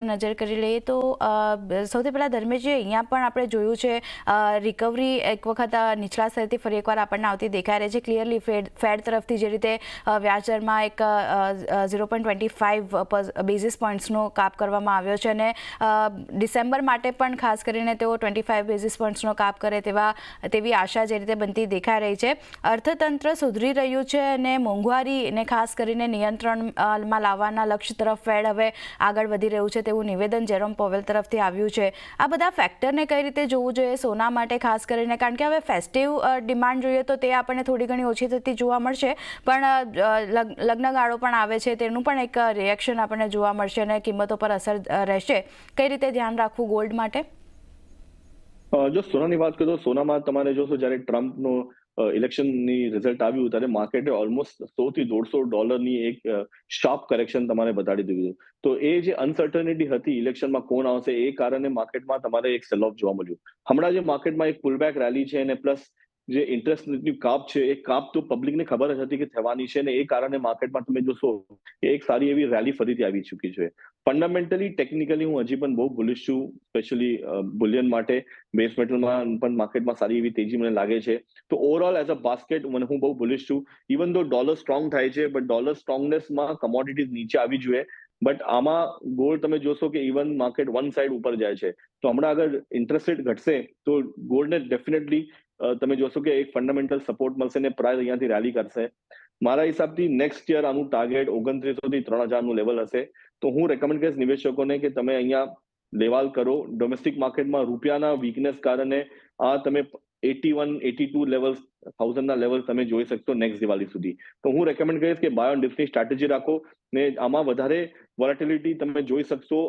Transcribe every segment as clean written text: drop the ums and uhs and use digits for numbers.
નજર કરી લઈએ તો સૌથી પહેલાં ધર્મેશજી, અહીંયા પણ આપણે જોયું છે રિકવરી એક વખત નીચલા સ્તરથી ફરી એકવાર આપણને આવતી દેખાઈ રહી છે. ક્લિયરલી ફેડ તરફથી જે રીતે વ્યાજદરમાં એક 0.25 બેઝિસ પોઈન્ટ્સનો કાપ કરવામાં આવ્યો છે અને ડિસેમ્બર માટે પણ ખાસ કરીને તેઓ 25 બેઝિસ પોઈન્ટ્સનો કાપ કરે તેવી આશા જે રીતે બનતી દેખાઈ રહી છે. અર્થતંત્ર સુધરી રહ્યું છે અને મોંઘવારીને ખાસ કરીને નિયંત્રણમાં લાવવાના લક્ષ્ય તરફ ફેડ હવે આગળ વધી રહ્યું છે તેવું નિવેદન જેરોમ પોવેલ તરફથી આવ્યું છે. આ બધા ફેક્ટરને કઈ રીતે જોવું જોઈએ સોના માટે ખાસ કરીને, કારણ કે હવે ફેસ્ટિવ ડિમાન્ડ જોઈએ તો તે આપણને થોડી ઘણી ઓછી થતી જોવા મળશે, પણ લગ્નગાળો પણ આવે છે તેનું પણ એક રિએક્શન આપણને જોવા મળશે અને કિંમતો પર અસર રહેશે. કઈ રીતે ધ્યાન રાખવું ગોલ્ડ માટે? જો સોનાની વાત કરો તો સોનામાં તમારે જોશો જ્યારે ટ્રમ્પનો ઇલેક્શનની રિઝલ્ટ આવ્યું ત્યારે માર્કેટે ઓલમોસ્ટ $100-150 એક શાર્પ કરેક્શન તમારે બતાડી દીધું. તો એ જે અનસર્ટનિટી હતી ઇલેક્શનમાં કોણ આવશે એ કારણે માર્કેટમાં તમારે એક સેલ ઓફ જોવા મળ્યું. હમણાં જે માર્કેટમાં એક પુલબેક રેલી છે અને પ્લસ જે ઇન્ટરેસ્ટ રેટની કાપ છે એ કાપ તો પબ્લિકને ખબર જ હતી કે થવાની છે અને એ કારણે માર્કેટમાં તમે જોશો કે એક સારી એવી રેલી ફરીથી આવી ચૂકી છે. ફંડામેન્ટલી ટેકનિકલી હું હજી પણ બહુ બુલિશ છું, સ્પેશિયલી બુલિયન માટે. બેઝ મેટલમાં પણ માર્કેટમાં સારી એવી તેજી મને લાગે છે. તો ઓવરઓલ એઝ અ બાસ્કેટ હું બહુ બુલિશ છું. ઇવન ધો ડોલર સ્ટ્રોંગ થાય છે બટ ડોલર સ્ટ્રોંગનેસમાં કમોડિટીઝ નીચે આવી જોઈએ. બટ આમાં ગોલ્ડ તમે જોશો કે ઇવન માર્કેટ વન સાઇડ ઉપર જાય છે. તો હમણાં અગર ઇન્ટરેસ્ટ રેટ ઘટશે તો ગોલ્ડને ડેફિનેટલી તમે જોશો કે એક ફંડામેન્ટલ સપોર્ટ મળશે ને પ્રાઇસ અહીંયાથી રેલી કરશે. મારા હિસાબથી નેક્સ્ટ યર આનું ટાર્ગેટ 2900 થી 3000 લેવલ હશે. તો હું રેકમેન્ડ કરીશ નિવેશકોને કે તમે અહીંયા લેવાલ કરો. ડોમેસ્ટિક માર્કેટમાં રૂપિયાના વીકનેસ કારણે આ તમે 81-82 લેવલ 1000ના લેવલ તમે જોઈ શકશો નેક્સ્ટ દિવાળી સુધી. તો હું રેકમેન્ડ કરીશ કે બાય ઓન ડિપ્સની સ્ટ્રેટેજી રાખો ને આમાં વધારે વોલેટિલિટી તમે જોઈ શકશો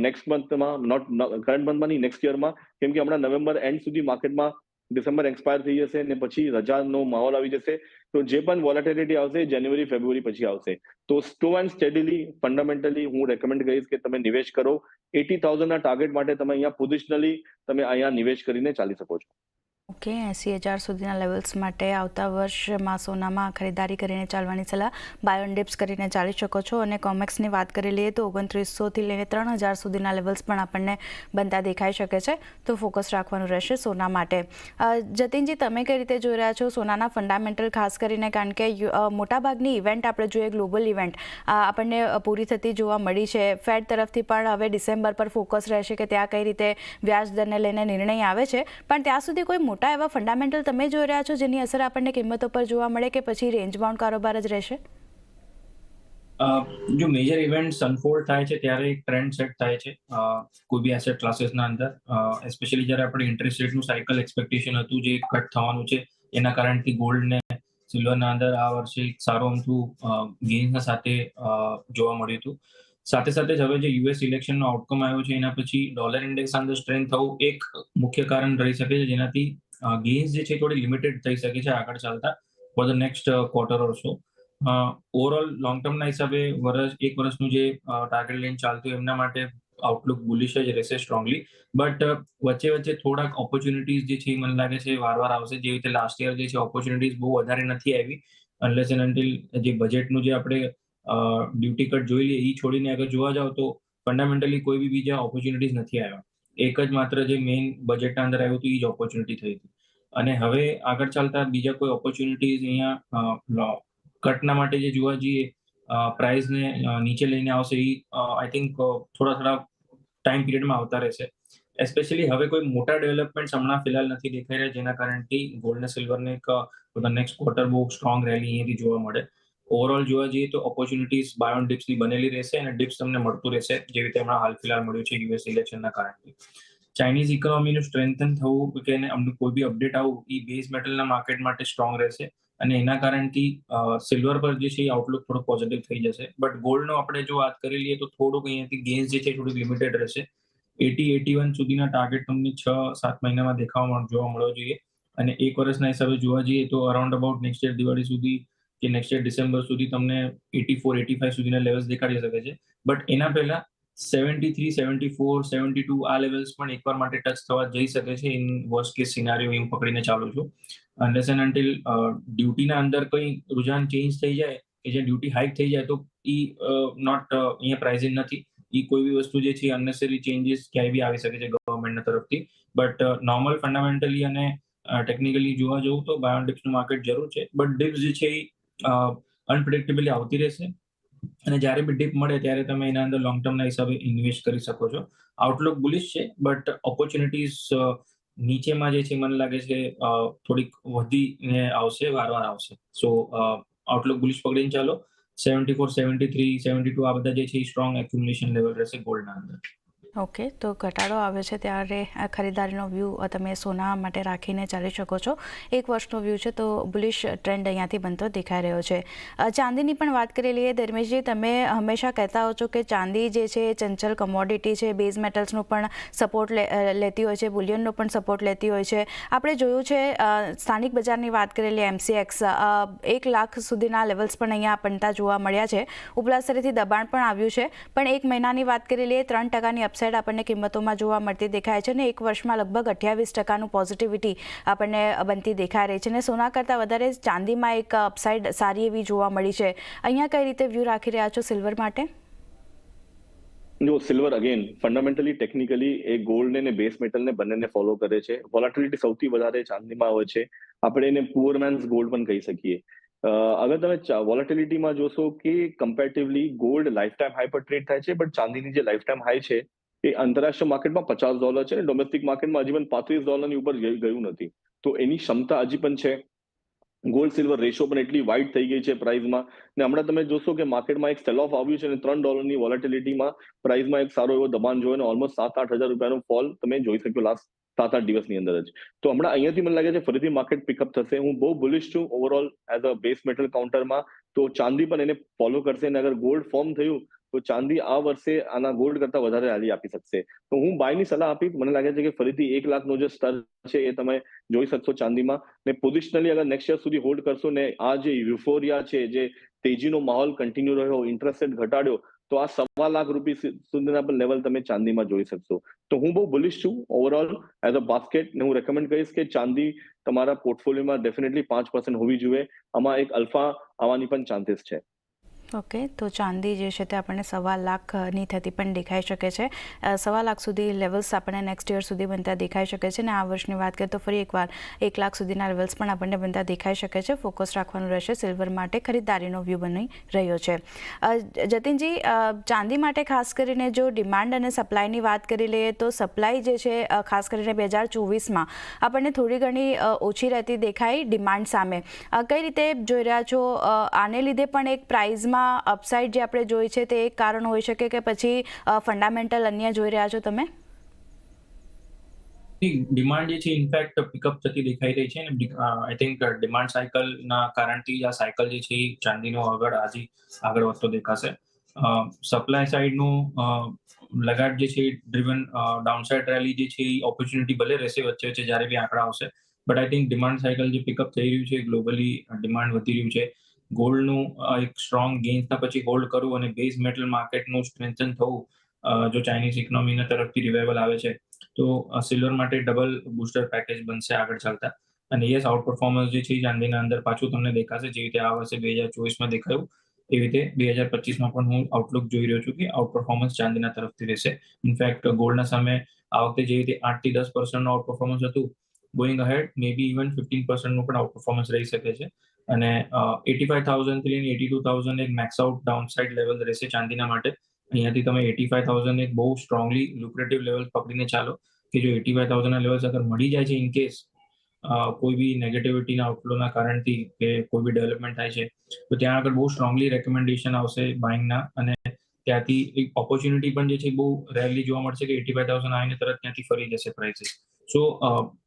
નેક્સ્ટ મંથમાં, નોટ કરંટ મંથમાં નહીં, નેક્સ્ટ યરમાં. કેમ કે હમણાં નવેમ્બર એન્ડ સુધી માર્કેટમાં ડિસેમ્બર એક્સપાયર થઈ જશે ને પછી રજાનો માહોલ આવી જશે. તો જે પણ વોલેટિલિટી આવશે જાન્યુઆરી ફેબ્રુઆરી પછી આવશે. તો સ્લો એન્ડ સ્ટેડીલી ફંડામેન્ટલી હું રેકમેન્ડ કરીશ કે તમે નિવેશ કરો. 80,000ના ટાર્ગેટ માટે તમે અહીંયા પોઝિશનલી તમે અહીંયા નિવેશ કરીને ચાલી શકો છો. ઓકે, 80,000 સુધીના લેવલ્સ માટે આવતા વર્ષમાં સોનામાં ખરીદારી કરીને ચાલવાની સલાહ. બાય ઓન ડિપ્સ કરીને ચાલી શકો છો. અને કોમેક્સની વાત કરી લઈએ તો 2900થી લઈને 3000 સુધીના લેવલ્સ પણ આપણને બનતા દેખાઈ શકે છે. તો ફોકસ રાખવાનું રહેશે સોના માટે. જતીનજી, તમે કઈ રીતે જોઈ રહ્યા છો સોનાના ફંડામેન્ટલ, ખાસ કરીને કારણ કે મોટાભાગની ઇવેન્ટ આપણે જોઈએ ગ્લોબલ ઇવેન્ટ આપણને પૂરી થતી જોવા મળી છે. ફેડ તરફથી પણ હવે ડિસેમ્બર પર ફોકસ રહેશે કે ત્યાં કઈ રીતે વ્યાજ દરને લઈને નિર્ણય આવે છે, પણ ત્યાં સુધી કોઈ મોટા એવા ફંડામેન્ટલ તમે જોઈ રહ્યા છો જેની અસર આપણને કિંમતો પર જોવા મળે કે પછી રેન્જ બાઉન્ડ કારોબાર જ રહેશે? જો મેજર ઇવેન્ટ્સ અનફોલ્ડ થાય છે ત્યારે એક ટ્રેન્ડ સેટ થાય છે કોઈ બી એસેટ ક્લાસીસના અંદર. સ્પેશિયલી જ્યારે આપણે ઇન્ટરેસ્ટ રેટનું સાયકલ એક્સપેક્ટેશન હતું જે કટ થવાનું છે એના કારણથી ગોલ્ડ ને સિલ્વરના અંદર આ વર્ષે એક સારું અમથું ગેઇન્સના સાથે જોવા મળ્યું હતું. સાથે સાથે જ હવે જે યુએસ ઇલેક્શનનો આઉટકમ આવ્યો છે એના પછી ડોલર ઇન્ડેક્સ અંદર સ્ટ્રેન્થ થવું એક મુખ્ય કારણ રહી શકે છે, જેનાથી ગેઇન્સ જે છે થોડી લિમિટેડ થઈ શકે છે આગળ ચાલતા for the next quarter or so. Overall long ટર્મના હિસાબે એક વર્ષનું જે ટાર્ગેટ લાઈન ચાલતું એમના માટે આઉટલુક બુલિશ જ રહેશે સ્ટ્રોંગલી. બટ વચ્ચે થોડાક ઓપોર્ચ્યુનિટીઝ જે છે મને લાગે છે વાર આવશે. જેવી રીતે લાસ્ટ યર જે છે ઓપોર્ચ્યુનિટીઝ બહુ વધારે નથી આવી. અનલેસ એન્ડ અન્ટિલ જે બજેટનું જે આપણે ડ્યુટી કટ જોઈ લઈએ એ છોડીને અગર જોવા જાવ તો ફંડામેન્ટલી કોઈ બી બીજા ઓપોર્ચ્યુનિટીઝ નથી આવ્યા. એક જ માત્ર જે મેઇન બજેટના અંદર આવ્યું હતું એ જ ઓપોર્ચ્યુનિટી થઈ હતી. અને હવે આગળ ચાલતા બીજા કોઈ ઓપોર્ચ્યુનિટીઝ અહીંયા કટના માટે જે જોવા જઈએ પ્રાઇસને નીચે લઈને આવશે એ આઈ થિંક થોડા ટાઈમ પીરિયડમાં આવતા રહેશે. એસ્પેશિયલી હવે કોઈ મોટા ડેવલપમેન્ટ્સ હમણાં ફિલહાલ નથી દેખાઈ રહ્યા જેના કારણથી ગોલ્ડ ને સિલ્વરને એક નેક્સ્ટ ક્વાર્ટર બહુ સ્ટ્રોંગ રેલી અહીંયાથી જોવા મળે. ઓવરઓલ જોવા જઈએ તો ઓપોર્ચ્યુનિટીઝ બાય ઓન ડિપ્સની બનેલી રહેશે અને ડિપ્સ તમને મળતું રહેશે જેવી રીતે હમણાં હાલ ફિલહાલ મળ્યું છે યુએસ ઇલેક્શનના કારણથી. ચાઇનીઝ ઇકોનોમીનું સ્ટ્રેન્થન થવું કે અમને કોઈ બી અપડેટ આવું એ બેઝ મેટલના માર્કેટ માટે સ્ટ્રોંગ રહેશે અને એના કારણથી સિલ્વર પર જે છે એ આઉટલુક થોડો પોઝિટિવ થઈ જશે. બટ ગોલ્ડનો આપણે જો વાત કરી લઈએ તો થોડુંક અહીંયાથી ગેઇન્સ જે છે થોડુંક લિમિટેડ રહેશે. 80-81 સુધીના ટાર્ગેટ તમને 6-7 મહિનામાં જોવા મળવો જોઈએ. અને એક વર્ષના હિસાબે જોવા જઈએ તો around about next year Diwali સુધી કે નેક્સ્ટ યર ડિસેમ્બર સુધી તમને 84-85 સુધીના લેવલ્સ દેખાડી શકે છે. બટ એના પહેલા 73, 74, 72 આ લેવલ્સ પણ એકવાર માટે ટચ થવા જઈ શકે છે ઇન વર્સ્ટ કેસ સિનારીઓ હું પકડીને ચાલું છું. અનલેસ એન્ડ અન્ટિલ ડ્યુટીના અંદર કંઈ રુઝાન ચેન્જ થઈ જાય કે જે ડ્યુટી હાઇક થઈ જાય તો એ નોટ અહીંયા પ્રાઇઝિંગ નથી. એ કોઈ બી વસ્તુ જે છે અનનેસેસરી ચેન્જીસ ક્યાંય બી આવી શકે છે ગવર્મેન્ટના તરફથી. બટ નોર્મલ ફંડામેન્ટલી અને ટેકનિકલી જોવા જવું તો બાય ઓન ડિપ્સનું માર્કેટ જરૂર છે. બટ ડિપ્સ જે છે એ અનપ્રિડિક્ટેબલી આવતી રહેશે અને જ્યારે બી ડિપ મળે ત્યારે તમે એના અંદર લોંગ ટર્મના હિસાબે ઇન્વેસ્ટ કરી શકો છો. આઉટલુક બુલિશ છે, બટ ઓપોર્ચ્યુનિટીઝ નીચેમાં જે છે મને લાગે છે થોડીક વધીને આવશે, વારવાર આવશે. સો આઉટલુક બુલિશ પકડીને ચાલો. 74, 73, 72 આ બધા જે છે એ સ્ટ્રોંગ એક્યુમ્યુલેશન લેવલ રહેશે ગોલ્ડના અંદર. ઓકે, તો ઘટાડો આવે છે ત્યારે આ ખરીદારીનો વ્યૂ તમે સોના માટે રાખીને ચાલી શકો છો. 1 વર્ષનો વ્યૂ છે તો બુલિશ ટ્રેન્ડ અહીંયાથી બનતો દેખાઈ રહ્યો છે. ચાંદીની પણ વાત કરી લઈએ. ધર્મેશજી, તમે હંમેશા કહેતા હો છો કે ચાંદી જે છે એ ચંચલ કમોડિટી છે, બેઝ મેટલ્સનો પણ સપોર્ટ લેતી હોય છે, બુલિયનનો પણ સપોર્ટ લેતી હોય છે. આપણે જોયું છે સ્થાનિક બજારની વાત કરેલી MCX 1 લાખ સુધીના લેવલ્સ પણ અહીંયા બનતા જોવા મળ્યા છે. ઉપલા સ્તરેથી દબાણ પણ આવ્યું છે, પણ 1 મહિનાની વાત કરી લઈએ 3% અપસાઇડ આપણને કિંમતોમાં જોવા મળતી દેખાય છે અને 1 વર્ષમાં લગભગ 28% પોઝિટિવિટી આપણને બનતી દેખાઈ રહી છે અને સોના કરતાં વધારે ચાંદીમાં એક અપસાઇડ સારી એવી જોવા મળી છે. અહીંયા કઈ રીતે વ્યૂ રાખી રહ્યા છો સિલ્વર માટે? જો સિલ્વર અગેન ફંડામેન્ટલી ટેકનિકલી એ ગોલ્ડ ને બેઝ મેટલને બંનેને ફોલો કરે છે. વોલેટિલિટી સૌથી વધારે ચાંદીમાં હોય છે. આપણે એને પુઅર મેન્સ ગોલ્ડ પણ કહી શકીએ. અગર તમે વોલેટિલિટીમાં જોશો કે comparatively gold life time high પર ટ્રેડ થાય છે, બટ ચાંદીની જે લાઈફ ટાઈમ હાઈ છે એ આંતરરાષ્ટ્રીય માર્કેટમાં $50 છે અને ડોમેસ્ટિક માર્કેટમાં હજી પણ $35 ઉપર ગયું નથી. તો એની ક્ષમતા હજી પણ છે. ગોલ્ડ સિલ્વર રેશિયો પણ એટલી વાઇડ થઈ ગઈ છે પ્રાઇસમાં. ને હમણાં તમે જોશો કે માર્કેટમાં એક સેલ ઓફ આવ્યું છે અને $3 વોલેટિલિટીમાં પ્રાઇસમાં એક સારો એવો દબાણ જોયો અને ઓલમોસ્ટ 7-8 હજાર રૂપિયાનો ફોલ તમે જોઈ શક્યો લાસ્ટ 7-8 દિવસની અંદર જ. તો હમણાં અહીંયાથી મને લાગે છે ફરીથી માર્કેટ પિકઅપ થશે. હું બહુ બુલિશ છું overall as a base metal કાઉન્ટરમાં. તો ચાંદી પણ એને ફોલો કરશે અને અગર ગોલ્ડ ફોર્મ થયું તો ચાંદી આ વર્ષે આના ગોલ્ડ કરતા વધારે રેલી આપી શકશે. તો હું બાયની સલાહ આપીશ. મને લાગે છે કે ફરીથી 1 લાખનો જે સ્તર છે એ તમે જોઈ શકશો ચાંદીમાં. ને પોઝિશનલી અગર નેક્સ્ટ યર સુધી હોલ્ડ કરશો ને આ જે યુફોરિયા છે, જે તેજીનો માહોલ કન્ટિન્યુ રહ્યો, ઇન્ટરેસ્ટ રેટ ઘટાડ્યો, તો આ ₹1.25 લાખ સુધીના પણ લેવલ તમે ચાંદીમાં જોઈ શકશો. તો હું બહુ બુલિશ છું ઓવરઓલ એઝ અ બાસ્કેટ. ને હું રેકમેન્ડ કરીશ કે ચાંદી તમારા પોર્ટફોલિયોમાં ડેફિનેટલી 5% હોવી જોઈએ. આમાં એક અલ્ફા આવવાની પણ ચાન્સીસ છે. ઓકે, તો ચાંદી જે છે તે આપણને 1.25 લાખની થતી પણ દેખાઈ શકે છે. 1.25 લાખ સુધી લેવલ્સ આપણને નેક્સ્ટ યર સુધી બનતા દેખાઈ શકે છે અને આ વર્ષની વાત કરીએ તો ફરી એકવાર 1 લાખ સુધીના લેવલ્સ પણ આપણને બનતા દેખાઈ શકે છે. ફોકસ રાખવાનું રહેશે સિલ્વર માટે. ખરીદારીનો વ્યૂ બની રહ્યો છે. જતીનજી, ચાંદી માટે ખાસ કરીને જો ડિમાન્ડ અને સપ્લાયની વાત કરી લઈએ તો સપ્લાય જે છે ખાસ કરીને 2024માં આપણને થોડી ઘણી ઓછી રહેતી દેખાઈ ડિમાન્ડ સામે. કઈ રીતે જોઈ રહ્યા છો? આને લીધે પણ એક પ્રાઇઝમાં અપસાઇડ જે આપણે જોઈ છે તે એક કારણ હોઈ શકે કે પછી ફંડામેન્ટલ અન્ય જોઈ રહ્યા છો તમે? ડિમાન્ડ જે છે ઇનફેક્ટ પિકઅપ થતી દેખાઈ રહી છે અને આઈ થિંક ડિમાન્ડ સાયકલના કારણથી આ સાયકલ જે છે એ ચાંદીનો આગળ વધતો દેખાશે. સપ્લાય સાઇડનું લગાટ જે છે ડ્રીવન ડાઉનસાઇડ રેલી જે છે એ ઓપોર્ચ્યુનિટી ભલે રહેશે વચ્ચે વચ્ચે જ્યારે બી આંકડા આવશે, but I think demand cycle જે પિકઅપ થઈ રહ્યું છે, ગ્લોબલી ડિમાન્ડ વધી રહ્યું છે. ગોલ્ડનું એક સ્ટ્રોંગ ગેઇન્સના પછી હોલ્ડ કરવું અને બેઝ મેટલ માર્કેટનું સ્ટ્રેન્થન થવું, જો ચાઇનીઝ ઇકોનોમીના તરફથી રિવાઇવલ આવે છે તો સિલ્વર માટે ડબલ બૂસ્ટર પેકેજ બનશે આગળ ચાલતા. અને યસ, આઉટ પરફોર્મન્સ જે છે ચાંદીના અંદર પાછું તમને દેખાશે. જેવી રીતે આ વર્ષે 2024માં દેખાયું એવી રીતે 2025માં પણ હું આઉટલુક જોઈ રહ્યો છું કે આઉટ પરફોર્મન્સ ચાંદીના તરફથી રહેશે. ઇનફેક્ટ ગોલ્ડના સામે આ વખતે જેવી રીતે 8 થી 10% આઉટ પરફોર્મન્સ હતું, ગોઈંગ અહેડ મે બી ઇવન 15% પણ આઉટ પરફોર્મન્સ રહી શકે છે. અને 85,000 થી લઈને 82,000 એક મેક્સ આઉટ ડાઉનસાઇડ લેવલ રહેશે ચાંદીના માટે. અહીંયાથી તમે 85,000 એક બહુ સ્ટ્રોંગલી લુક્રેટિવ લેવલ પકડીને ચાલો કે જો 85,000ના લેવલ્સ અગર મળી જાય છે ઇન કેસ કોઈ બી નેગેટિવિટીના આઉટફ્લોના કારણથી કે કોઈ બી ડેવલપમેન્ટ થાય છે તો ત્યાં આગળ બહુ સ્ટ્રોંગલી રેકમેન્ડેશન આવશે બાઇંગના. અને ત્યાંથી એક ઓપોર્ચ્યુનિટી પણ જે છે બહુ રેરલી જોવા મળશે કે 85,000 આવીને તરત ત્યાંથી ફરી જશે પ્રાઇસીસ. સો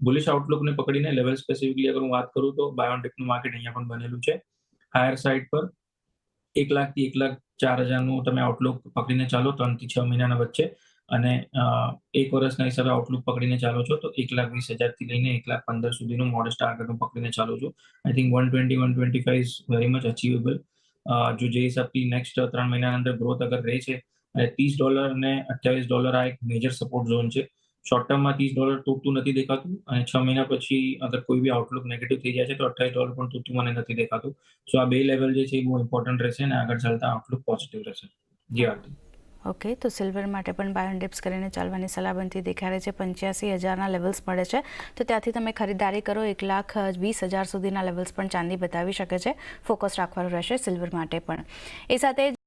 બુલિશ આઉટલુકને પકડીને લેવલ સ્પેસિફિકલી અગર હું વાત કરું તો બાયોટેકનું માર્કેટ અહીંયા પણ બનેલું છે હાયર સાઇડ પર. 1 લાખથી 1,04,000નું તમે આઉટલુક પકડીને ચાલો 3 થી 6 મહિનાના વચ્ચે. અને 1 વર્ષના હિસાબે આઉટલુક પકડીને ચાલો છો તો 1,20,000 થી લઈને 1,15,000 સુધીનું મોડેસ્ટ ટાર્ગેટ પકડીને ચાલો છો. I think 120-125 is very much achievable. જો જે હિસાબથી નેક્સ્ટ 3 મહિનાના અંદર ગ્રોથ અગર રહે છે અને $30 અને $28 આ એક મેજર સપોર્ટ ઝોન છે. શોર્ટ ટર્મમાં $30 તૂટતું નથી દેખાતું અને 6 મહિના પછી અગર કોઈ બી આઉટલુક નેગેટિવ થઈ જાય છે તો $28 પણ તૂટતું મને નથી દેખાતું. સો આ બે લેવલ જે છે એ બહુ ઇમ્પોર્ટન્ટ રહેશે અને આગળ ચાલતા આઉટલુક પોઝિટિવ રહેશે. જી આરતી. ઓકે, તો સિલ્વર માટે પણ બાય ઓન ડિપ્સ કરીને ચાલવાની સલાહ બનતી દેખાઈ રહી છે. 85,000ના લેવલ્સ મળે છે, તો ત્યાંથી તમે ખરીદારી કરો. 1,20,000 સુધીના લેવલ્સ પણ ચાંદી બતાવી શકે છે. ફોકસ રાખવાનું રહેશે સિલ્વર માટે પણ. એ સાથે